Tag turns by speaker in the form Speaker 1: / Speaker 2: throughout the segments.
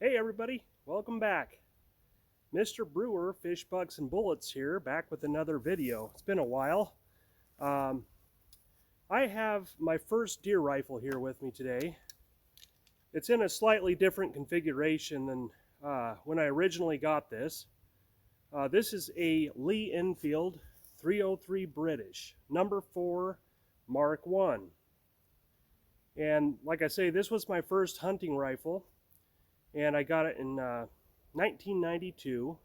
Speaker 1: Hey everybody, welcome back. Mr. Brewer, Fish, Bugs, and Bullets here, back with another video. It's been a while. Um, I have my first deer rifle here with me today. It's in a slightly different configuration than when I originally got this. This is a Lee Enfield 303 British, number 4, Mark 1. And like I say, this was my first hunting rifle, and I got it in 1992.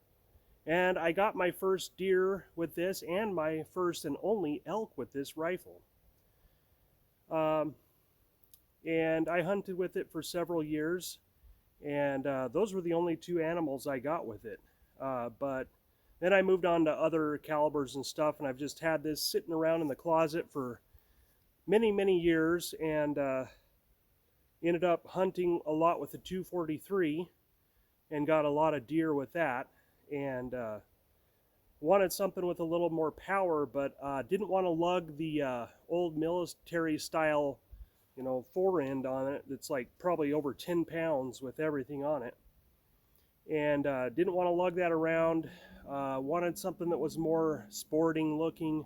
Speaker 1: And I got my first deer with this and my first and only elk with this rifle. And I hunted with it for several years, and those were the only two animals I got with it. But then I moved on to other calibers and stuff, and I've just had this sitting around in the closet for many years, and ended up hunting a lot with the 243 and got a lot of deer with that, and wanted something with a little more power, but didn't want to lug the old military style, fore end on it that's like probably over 10 pounds with everything on it, and didn't want to lug that around. Wanted something that was more sporting looking,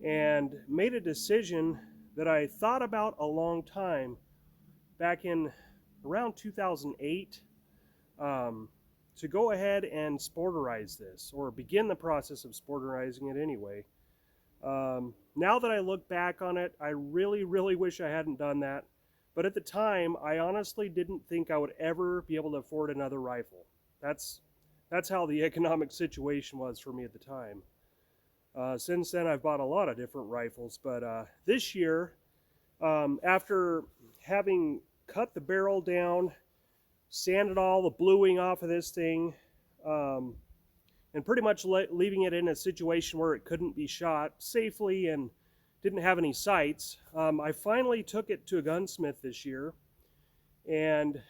Speaker 1: and made a decision that I thought about a long time back in around 2008, to go ahead and sporterize this, or begin the process of sporterizing it anyway. Now that I look back on it, I really wish I hadn't done that. But at the time, I honestly didn't think I would ever be able to afford another rifle. That's how the economic situation was for me at the time. Since then, I've bought a lot of different rifles, but this year, after having cut the barrel down, sanded all the bluing off of this thing, and pretty much leaving it in a situation where it couldn't be shot safely and didn't have any sights, I finally took it to a gunsmith this year, and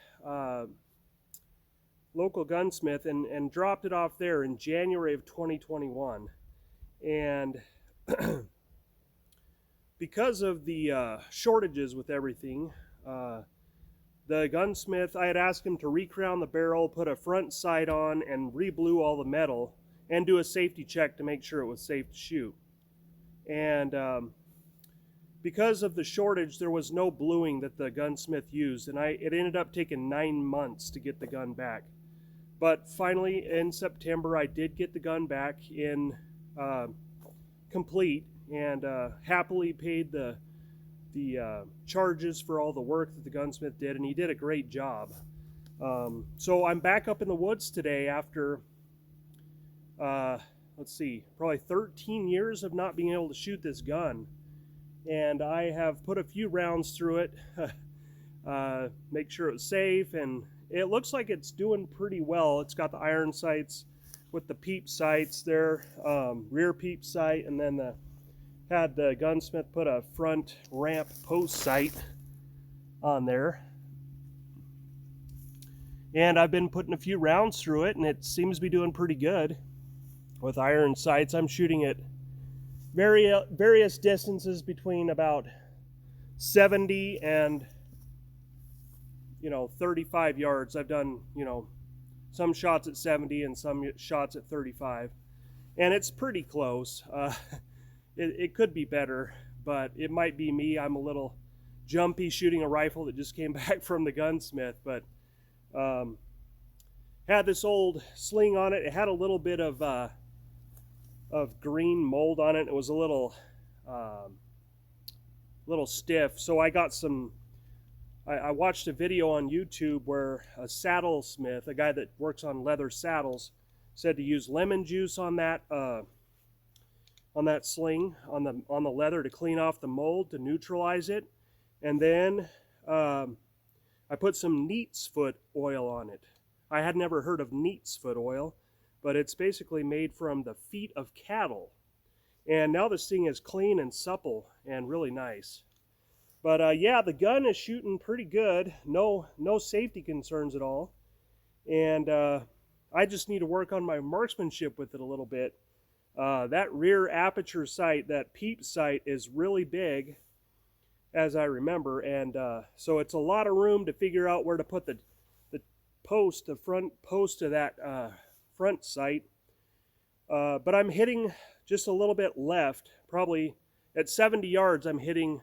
Speaker 1: local gunsmith, and dropped it off there in January of 2021. And because of the shortages with everything, the gunsmith, I had asked him to recrown the barrel, put a front sight on, and re-blue all the metal, and do a safety check to make sure it was safe to shoot. And because of the shortage, there was no bluing that the gunsmith used, and it ended up taking 9 months to get the gun back. But finally, in September, I did get the gun back in complete, and happily paid the charges for all the work that the gunsmith did, and he did a great job. So I'm back up in the woods today after, let's see, probably 13 years of not being able to shoot this gun. And I have put a few rounds through it, make sure it was safe, and it looks like it's doing pretty well. It's got the iron sights with the peep sights there, rear peep sight, and then had the gunsmith put a front ramp post sight on there. And I've been putting a few rounds through it, and it seems to be doing pretty good with iron sights. I'm shooting at various distances between about 70 and 35 yards. I've done some shots at 70 and some shots at 35, and it's pretty close. It could be better, but it might be me. I'm a little jumpy shooting a rifle that just came back from the gunsmith, but had this old sling on it. It had a little bit of green mold on it. It was a little stiff, so I got some. I watched a video on YouTube where a saddle smith, a guy that works on leather saddles, said to use lemon juice on that sling, on the leather, to clean off the mold, to neutralize it. And then I put some neat's foot oil on it. I had never heard of neat's foot oil, but it's basically made from the feet of cattle. And now this thing is clean and supple and really nice. But yeah, the gun is shooting pretty good. No safety concerns at all. And I just need to work on my marksmanship with it a little bit. That rear aperture sight, that peep sight, is really big, as I remember, and so it's a lot of room to figure out where to put the post, the front post of that front sight, but I'm hitting just a little bit left. Probably at 70 yards, I'm hitting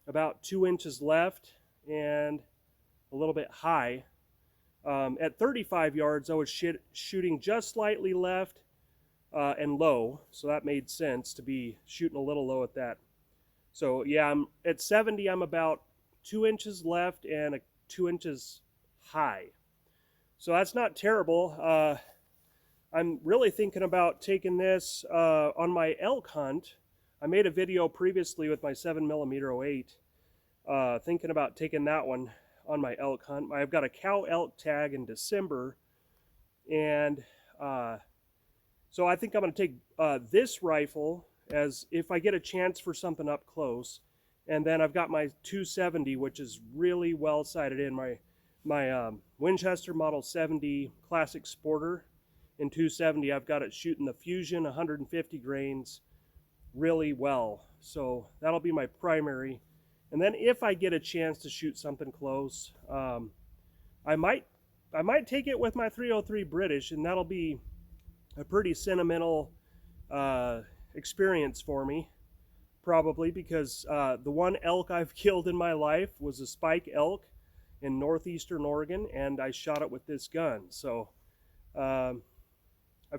Speaker 1: about 2 inches left and a little bit high. At 35 yards, I was shooting just slightly left and low, so that made sense to be shooting a little low at that. So yeah, I'm at 70, I'm about 2 inches left and 2 inches high. So that's not terrible. I'm really thinking about taking this on my elk hunt. I made a video previously with my 7mm 08, thinking about taking that one on my elk hunt. I've got a cow elk tag in December, and so I think I'm going to take this rifle as if I get a chance for something up close. And then I've got my 270, which is really well sighted in. My Winchester Model 70 Classic Sporter in 270. I've got it shooting the Fusion 150 grains really well. So that'll be my primary. And then if I get a chance to shoot something close, I might take it with my 303 British, and that'll be a pretty sentimental experience for me, probably, because the one elk I've killed in my life was a spike elk in northeastern Oregon, and I shot it with this gun. So I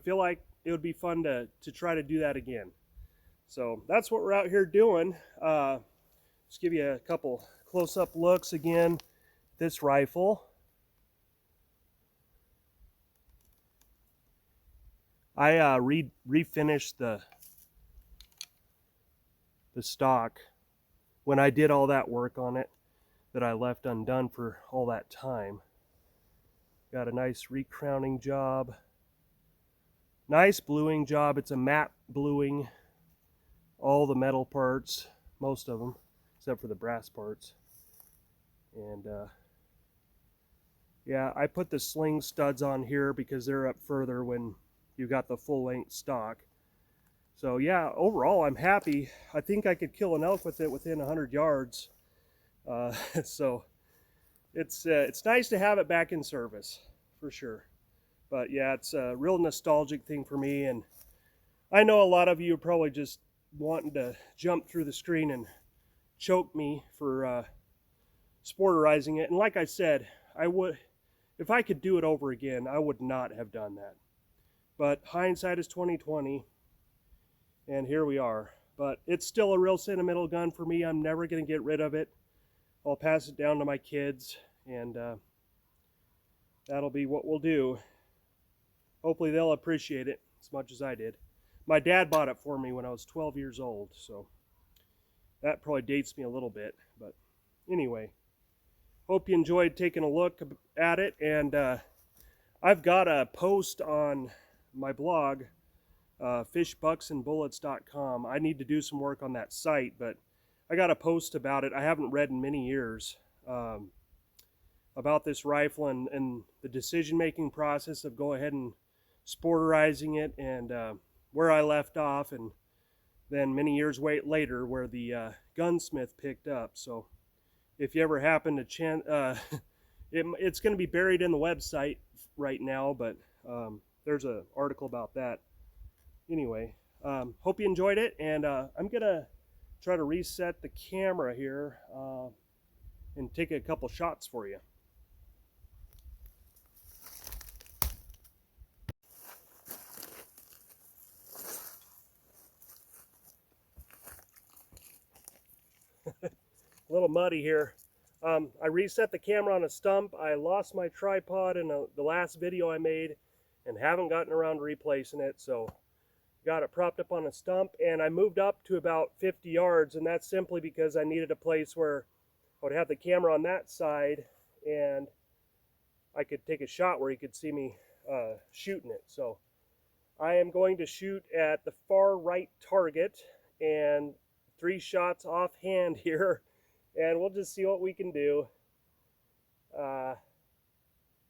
Speaker 1: feel like it would be fun to try to do that again. So that's what we're out here doing. Just give you a couple close-up looks again. This rifle, I refinished the stock when I did all that work on it that I left undone for all that time. Got a nice recrowning job, nice bluing job. It's a matte bluing, all the metal parts, most of them, except for the brass parts. And yeah, I put the sling studs on here because they're up further when you got the full length stock. So yeah, overall I'm happy. I think I could kill an elk with it within 100 yards. So it's nice to have it back in service, for sure. But yeah, it's a real nostalgic thing for me, and I know a lot of you are probably just wanting to jump through the screen and choke me for sporterizing it. And like I said, I would, if I could do it over again, I would not have done that. But hindsight is 20/20. And here we are. But it's still a real sentimental gun for me. I'm never going to get rid of it. I'll pass it down to my kids, and that'll be what we'll do. Hopefully they'll appreciate it as much as I did. My dad bought it for me when I was 12 years old, so that probably dates me a little bit. But anyway, hope you enjoyed taking a look at it. And I've got a post on my blog, fishbucksandbullets.com. I need to do some work on that site, but I got a post about it I haven't read in many years, about this rifle and the decision-making process of go ahead and sporterizing it, and where I left off, and then many years later where the Gunsmith picked up. So if you ever happen to it's going to be buried in the website right now, but there's an article about that. Anyway, hope you enjoyed it, and I'm gonna try to reset the camera here and take a couple shots for you. A little muddy here. I reset the camera on a stump. I lost my tripod in the last video I made and haven't gotten around to replacing it, so got it propped up on a stump, and I moved up to about 50 yards, and that's simply because I needed a place where I would have the camera on that side and I could take a shot where you could see me shooting it. So I am going to shoot at the far right target, and 3 shots offhand here, and we'll just see what we can do.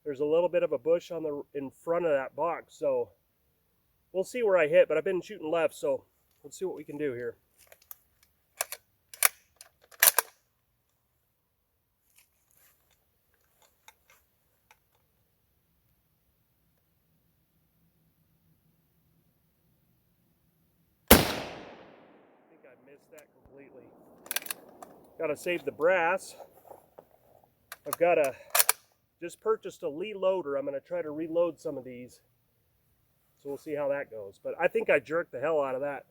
Speaker 1: There's a little bit of a bush in front of that box, so we'll see where I hit, but I've been shooting left, so let's see what we can do here. missed that completely. Got to save the brass. I've got to just purchased a Lee loader. I'm going to try to reload some of these. So we'll see how that goes. But I think I jerked the hell out of that.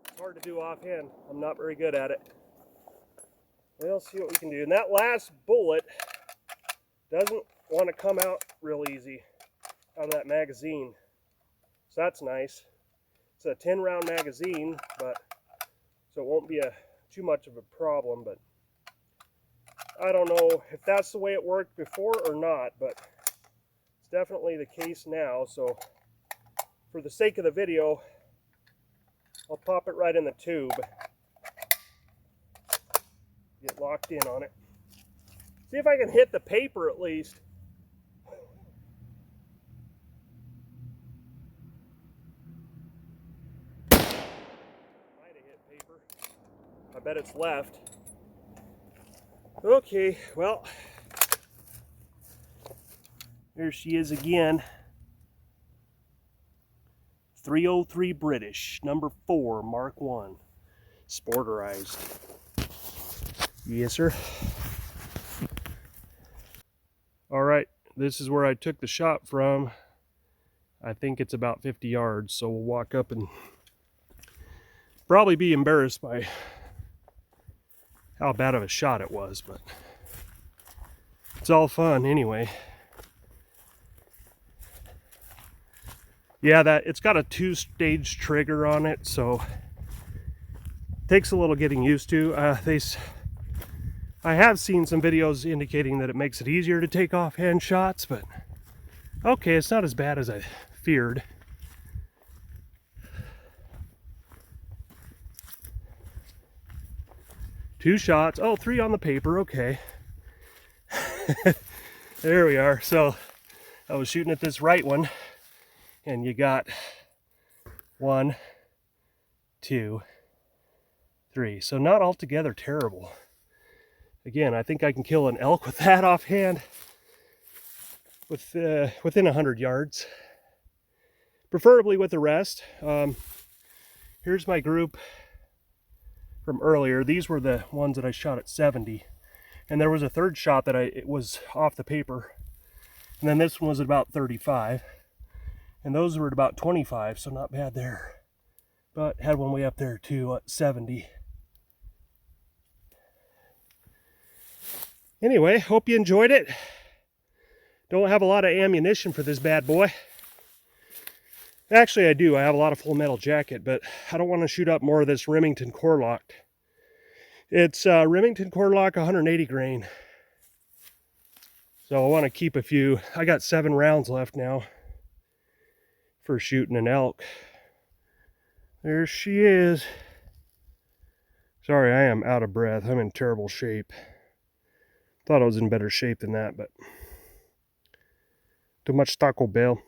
Speaker 1: It's hard to do offhand. I'm not very good at it. We'll see what we can do. And that last bullet doesn't want to come out real easy out of that magazine. So that's nice. It's a 10-round magazine, but so it won't be too much of a problem. But I don't know if that's the way it worked before or not, but it's definitely the case now. So for the sake of the video, I'll pop it right in the tube. Get locked in on it. See if I can hit the paper at least. Might have hit paper. I bet it's left. Okay, well, there she is again. 303 British, number 4, Mark 1, Sporterized. Yes, sir. All right, this is where I took the shot from. I think it's about 50 yards, so we'll walk up and probably be embarrassed by how bad of a shot it was, but it's all fun anyway. Yeah, it's got a 2-stage trigger on it, so it takes a little getting used to. I have seen some videos indicating that it makes it easier to take offhand shots, but okay, it's not as bad as I feared. Two shots. Oh, 3 on the paper. Okay. There we are. So I was shooting at this right one, and you got 1, 2, 3. So not altogether terrible. Again, I think I can kill an elk with that offhand within 100 yards. Preferably with the rest. Here's my group from earlier. These were the ones that I shot at 70. And there was a third shot that it was off the paper. And then this one was at about 35. And those were at about 25, so not bad there. But had one way up there too at 70. Anyway, hope you enjoyed it. Don't have a lot of ammunition for this bad boy. Actually, I do. I have a lot of full metal jacket, but I don't want to shoot up more of this Remington Core Lokt. It's Remington Core Lokt 180 grain. So I want to keep a few. I got 7 rounds left now for shooting an elk. There she is. Sorry, I am out of breath. I'm in terrible shape. Thought I was in better shape than that, but too much Taco Bell.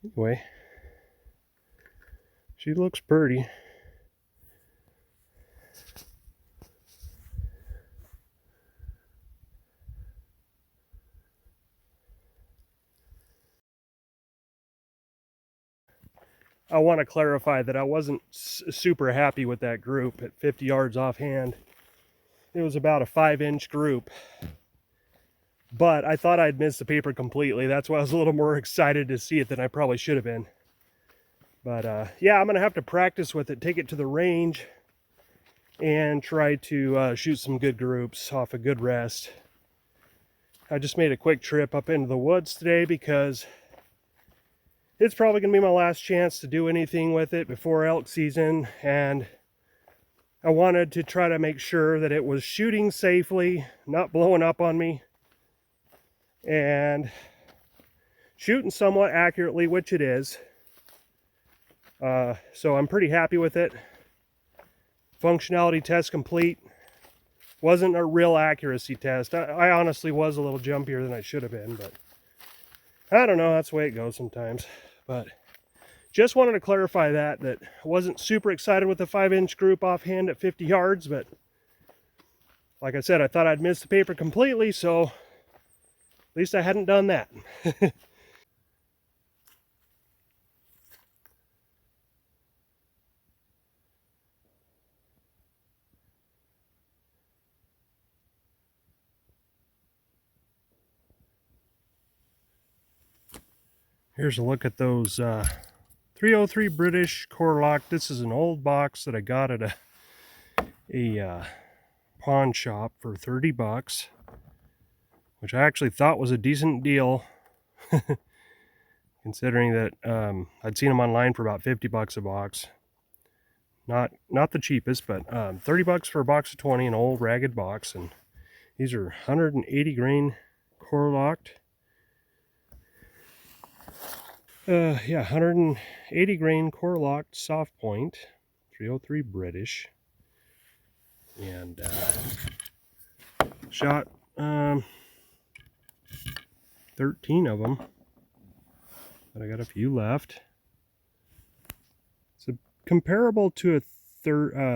Speaker 1: Anyway, she looks pretty. I want to clarify that I wasn't super happy with that group at 50 yards offhand. It was about a 5-inch group, but I thought I'd missed the paper completely. That's why I was a little more excited to see it than I probably should have been. But yeah, I'm going to have to practice with it, take it to the range, and try to shoot some good groups off a good rest. I just made a quick trip up into the woods today because it's probably going to be my last chance to do anything with it before elk season, and I wanted to try to make sure that it was shooting safely, not blowing up on me, and shooting somewhat accurately, which it is. So I'm pretty happy with it. Functionality test complete. Wasn't a real accuracy test. I honestly was a little jumpier than I should have been, but I don't know, that's the way it goes sometimes. But just wanted to clarify that I wasn't super excited with the 5-inch group offhand at 50 yards, but Like I said, I thought I'd missed the paper completely, so at least I hadn't done that. Here's a look at those 303 British Core Lokt. This is an old box that I got at a pawn shop for 30 bucks, which I actually thought was a decent deal, considering that I'd seen them online for about 50 bucks a box. Not the cheapest, but 30 bucks for a box of 20, an old ragged box. And these are 180 grain Core Lokt. Yeah, 180 grain Core Lokt soft point, 303 British, and shot 13 of them, but I got a few left. It's comparable to a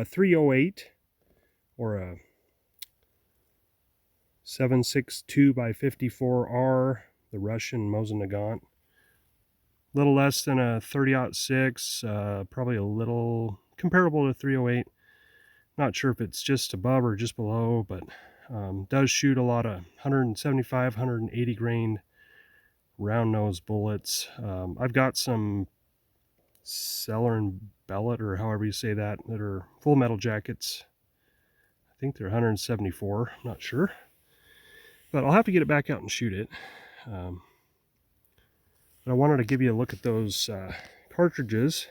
Speaker 1: 308 or a 7.62 by 54R, the Russian Mosin-Nagant. A little less than a 30-06, probably a little comparable to 308. Not sure if it's just above or just below, but does shoot a lot of 175, 180 grain round nose bullets. I've got some Cellar and Bellet, or however you say that are full metal jackets. I think they're 174, I'm not sure. But I'll have to get it back out and shoot it. But I wanted to give you a look at those cartridges.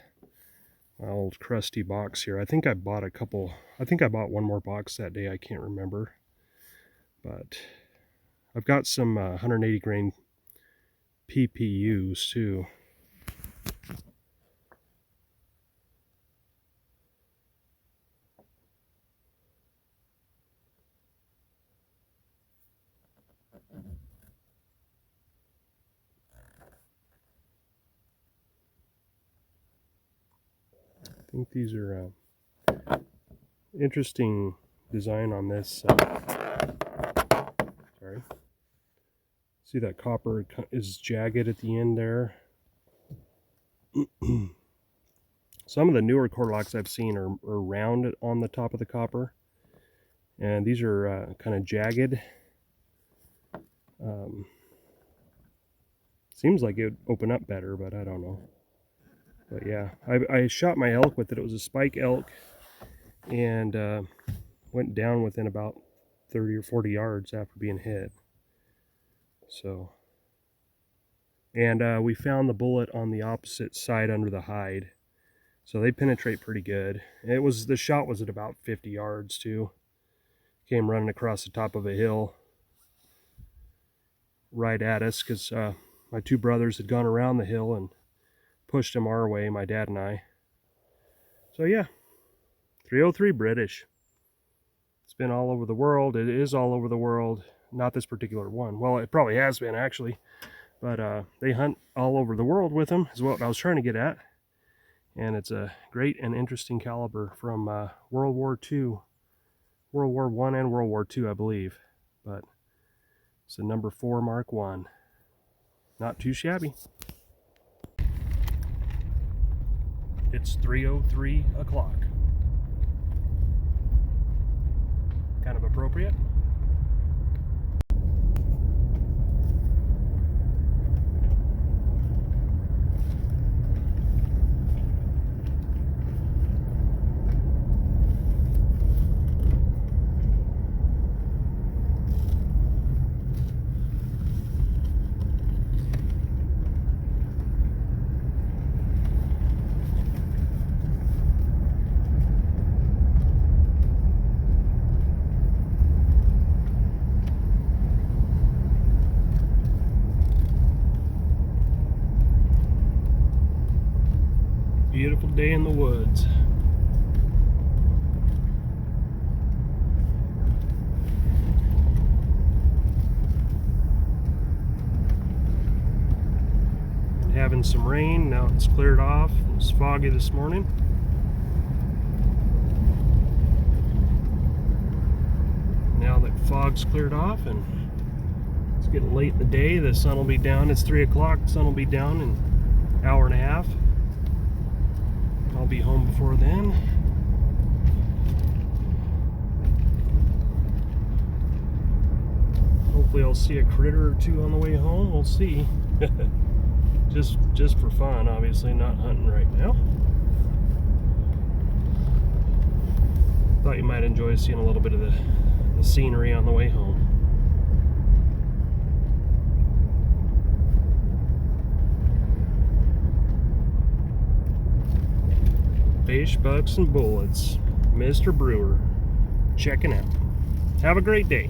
Speaker 1: My old crusty box here. I think I bought one more box that day, I can't remember. But I've got some 180 grain PPUs too. I think these are interesting design on this. Sorry. See that copper is jagged at the end there. Some of the newer Core Lokts I've seen are round on the top of the copper, and these are kind of jagged. Seems like it would open up better, but I don't know. But yeah, I shot my elk with it. It was a spike elk, and went down within about 30 or 40 yards after being hit. So, and we found the bullet on the opposite side under the hide, so they penetrate pretty good. The shot was at about 50 yards too. Came running across the top of a hill right at us, because my two brothers had gone around the hill and pushed him our way, my dad and I. So yeah, 303 British. It's been all over the world. It is all over the world. Not this particular one. Well, it probably has been actually, but they hunt all over the world with them, is what I was trying to get at. And it's a great and interesting caliber from World War II, World War I and World War II, I believe. But it's a number 4 Mark 1. Not too shabby. It's 3:03 o'clock. Kind of appropriate. Beautiful day in the woods. Having some rain, now it's cleared off. It was foggy this morning. Now fog's cleared off and it's getting late in the day. The sun will be down. It's 3 o'clock. The sun will be down in an hour and a half. I'll be home before then. Hopefully I'll see a critter or two on the way home. We'll see. just for fun, obviously, not hunting right now. Thought you might enjoy seeing a little bit of the scenery on the way home. Fish, bucks, and bullets. Mr. Brewer checking out. Have a great day.